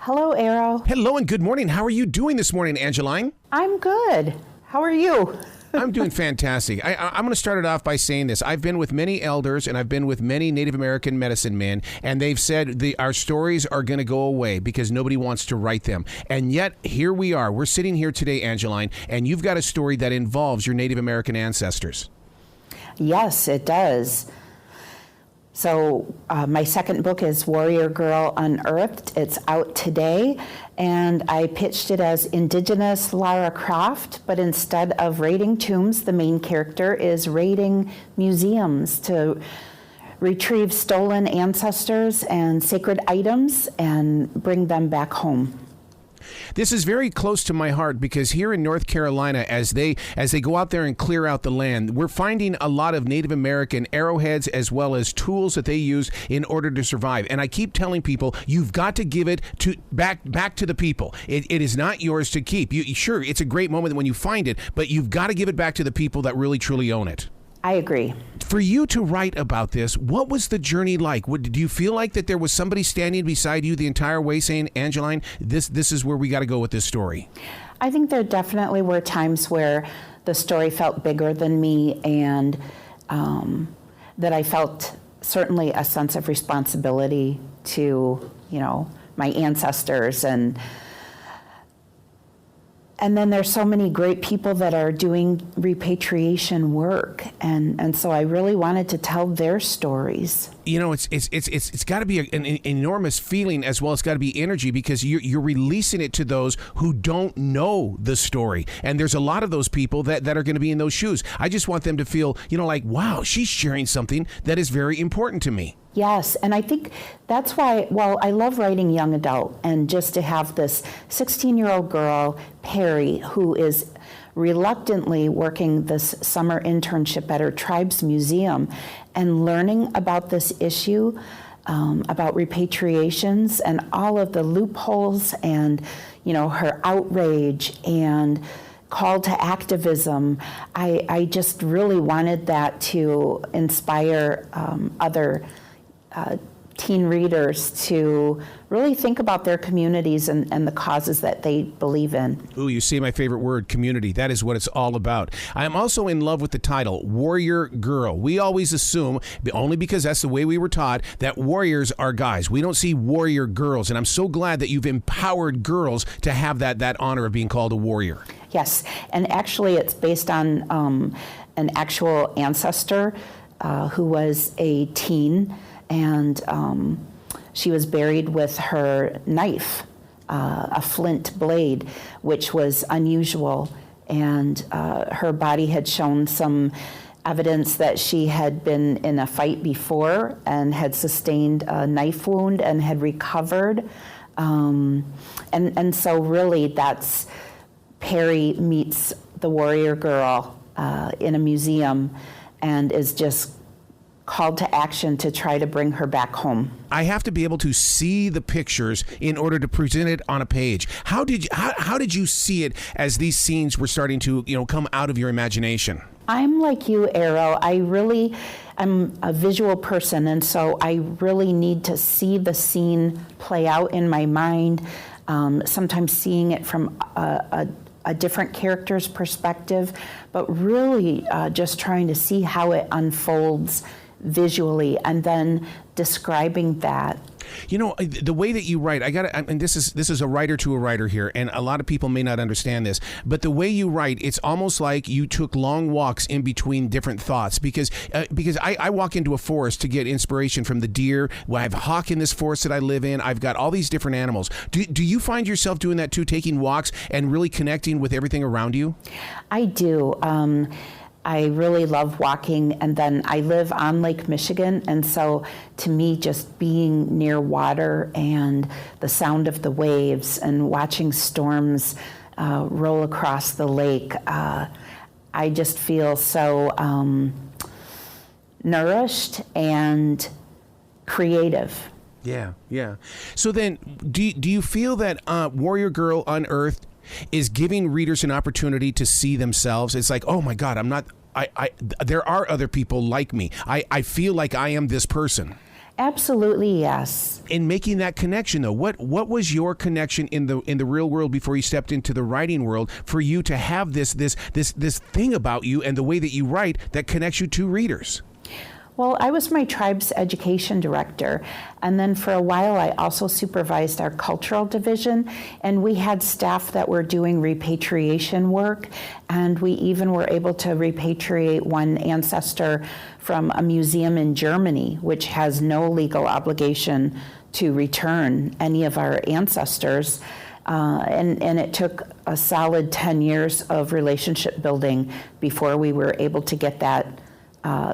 Hello, Arrow. Hello and good morning. How are you doing this morning, Angeline? I'm good. How are you? I'm doing fantastic. I'm going to start it off by saying this. I've been with many elders and I've been with many Native American medicine men, and they've said our stories are going to go away because nobody wants to write them. And yet, here we are. We're sitting here today, Angeline, and you've got a story that involves your Native American ancestors. Yes, it does. So my second book is Warrior Girl Unearthed. It's out today, and I pitched it as Indigenous Lara Croft, but instead of raiding tombs, the main character is raiding museums to retrieve stolen ancestors and sacred items and bring them back home. This is very close to my heart because here in North Carolina, as they go out there and clear out the land, we're finding a lot of Native American arrowheads as well as tools that they use in order to survive. And I keep telling people, you've got to give it back to the people. It is not yours to keep. Sure, it's a great moment when you find it, but you've got to give it back to the people that really truly own it. I agree. For you to write about this, what was the journey like? Do you feel like that there was somebody standing beside you the entire way saying, Angeline, this is where we got to go with this story? I think there definitely were times where the story felt bigger than me, and that I felt certainly a sense of responsibility to, my ancestors. And then there's so many great people that are doing repatriation work, and so I really wanted to tell their stories. It's got to be an enormous feeling, as well as got to be energy, because you're releasing it to those who don't know the story, and there's a lot of those people that are going to be in those shoes. I just want them to feel, like, wow, she's sharing something that is very important to me. Yes, and I think that's why, I love writing young adult, and just to have this 16-year-old girl, Perry, who is reluctantly working this summer internship at her tribe's museum and learning about this issue, about repatriations and all of the loopholes and, her outrage and call to activism. I just really wanted that to inspire other teen readers to really think about their communities and the causes that they believe in. Ooh, you see my favorite word, community. That is what it's all about. I am also in love with the title, Warrior Girl. We always assume, only because that's the way we were taught, that warriors are guys. We don't see warrior girls, and I'm so glad that you've empowered girls to have that honor of being called a warrior. Yes, and actually it's based on an actual ancestor who was a teen, and she was buried with her knife, a flint blade, which was unusual. And her body had shown some evidence that she had been in a fight before and had sustained a knife wound and had recovered. And so really that's Perry meets the warrior girl in a museum and is just called to action to try to bring her back home. I have to be able to see the pictures in order to present it on a page. How did you see it as these scenes were starting to come out of your imagination? I'm like you, Arrow. I'm a visual person, and so I really need to see the scene play out in my mind, sometimes seeing it from a different character's perspective, but really just trying to see how it unfolds visually and then describing that. The way that you write, and this is a writer to a writer here, and a lot of people may not understand this, but the way you write, it's almost like you took long walks in between different thoughts, because I walk into a forest to get inspiration from the deer. Well, I have a hawk in this forest that I live in. I've got all these different animals. Do you find yourself doing that too, taking walks and really connecting with everything around you? I do. I really love walking, and then I live on Lake Michigan, and so to me just being near water and the sound of the waves and watching storms roll across the lake, I just feel so nourished and creative. Yeah. So then, do you feel that Warrior Girl Unearthed is giving readers an opportunity to see themselves? It's like, oh my God, there are other people like me. I feel like I am this person. Absolutely, yes. In making that connection, though, what was your connection in the real world before you stepped into the writing world for you to have this thing about you and the way that you write that connects you to readers? Well, I was my tribe's education director, and then for a while I also supervised our cultural division, and we had staff that were doing repatriation work, and we even were able to repatriate one ancestor from a museum in Germany, which has no legal obligation to return any of our ancestors. And it took a solid 10 years of relationship building before we were able to get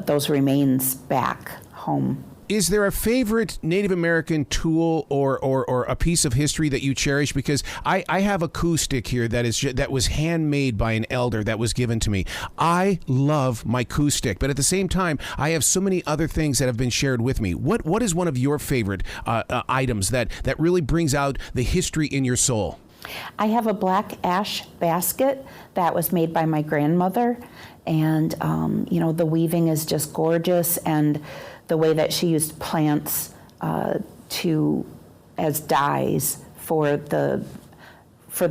those remains back home. Is there a favorite Native American tool or a piece of history that you cherish? Because I have a coup stick here that was handmade by an elder that was given to me. I love my coup stick, but at the same time, I have so many other things that have been shared with me. What is one of your favorite items that really brings out the history in your soul? I have a black ash basket that was made by my grandmother, and the weaving is just gorgeous, and the way that she used plants as dyes for the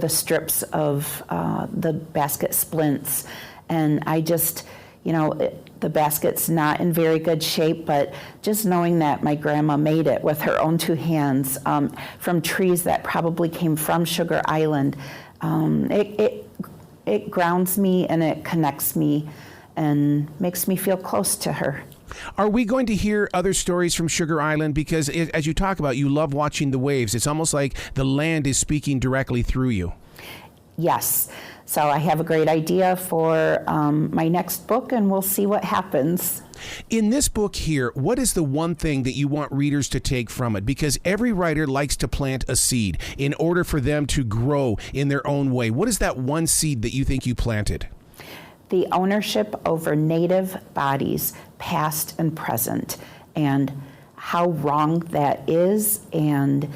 strips of the basket splints, and I just, the basket's not in very good shape, but just knowing that my grandma made it with her own two hands from trees that probably came from Sugar Island, it grounds me and it connects me and makes me feel close to her. Are we going to hear other stories from Sugar Island? Because as you talk about, you love watching the waves. It's almost like the land is speaking directly through you. Yes. So I have a great idea for my next book, and we'll see what happens. In this book here, what is the one thing that you want readers to take from it? Because every writer likes to plant a seed in order for them to grow in their own way. What is that one seed that you think you planted? The ownership over Native bodies, past and present, and how wrong that is, and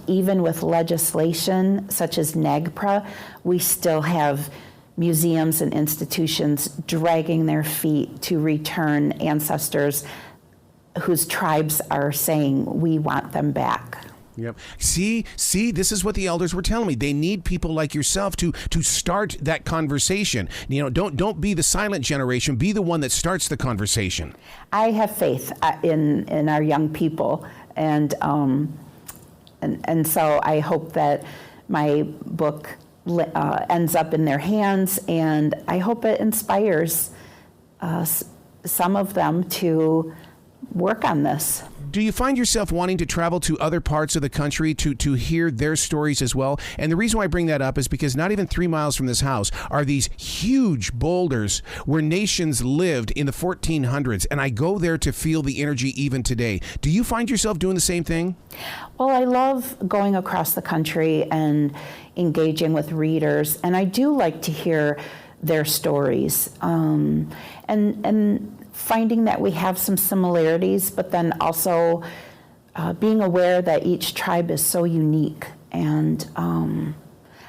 even with legislation such as NAGPRA, we still have museums and institutions dragging their feet to return ancestors whose tribes are saying we want them back. Yep. See, this is what the elders were telling me. They need people like yourself to start that conversation. Don't be the silent generation. Be the one that starts the conversation. I have faith in our young people, and so I hope that my book ends up in their hands, and I hope it inspires some of them to work on this. Do you find yourself wanting to travel to other parts of the country to hear their stories as well? And the reason why I bring that up is because not even 3 miles from this house are these huge boulders where nations lived in the 1400s, and I go there to feel the energy even today. Do you find yourself doing the same thing? Well, I love going across the country and engaging with readers, and I do like to hear their stories. And finding that we have some similarities, but then also being aware that each tribe is so unique. And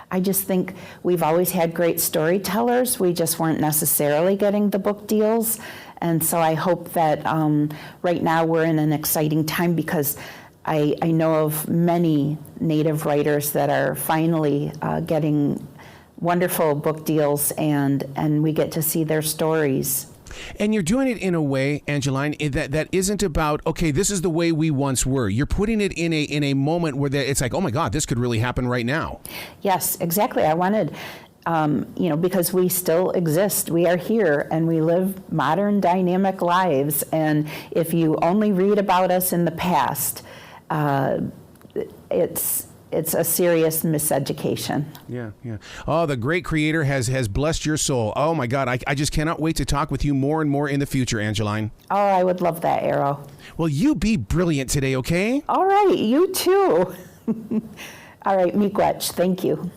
I just think we've always had great storytellers. We just weren't necessarily getting the book deals. And so I hope that right now we're in an exciting time, because I know of many Native writers that are finally getting wonderful book deals, and we get to see their stories. And you're doing it in a way, Angeline, that isn't about, okay, this is the way we once were. You're putting it in a moment where it's like, oh my God, this could really happen right now. Yes, exactly. I wanted, because we still exist. We are here, and we live modern, dynamic lives. And if you only read about us in the past, it's a serious miseducation. Yeah. Oh, the great creator has blessed your soul. Oh my God, I just cannot wait to talk with you more and more in the future, Angeline. Oh, I would love that, Arrow. Well, you be brilliant today, okay? All right, you too. All right, Miigwech, thank you.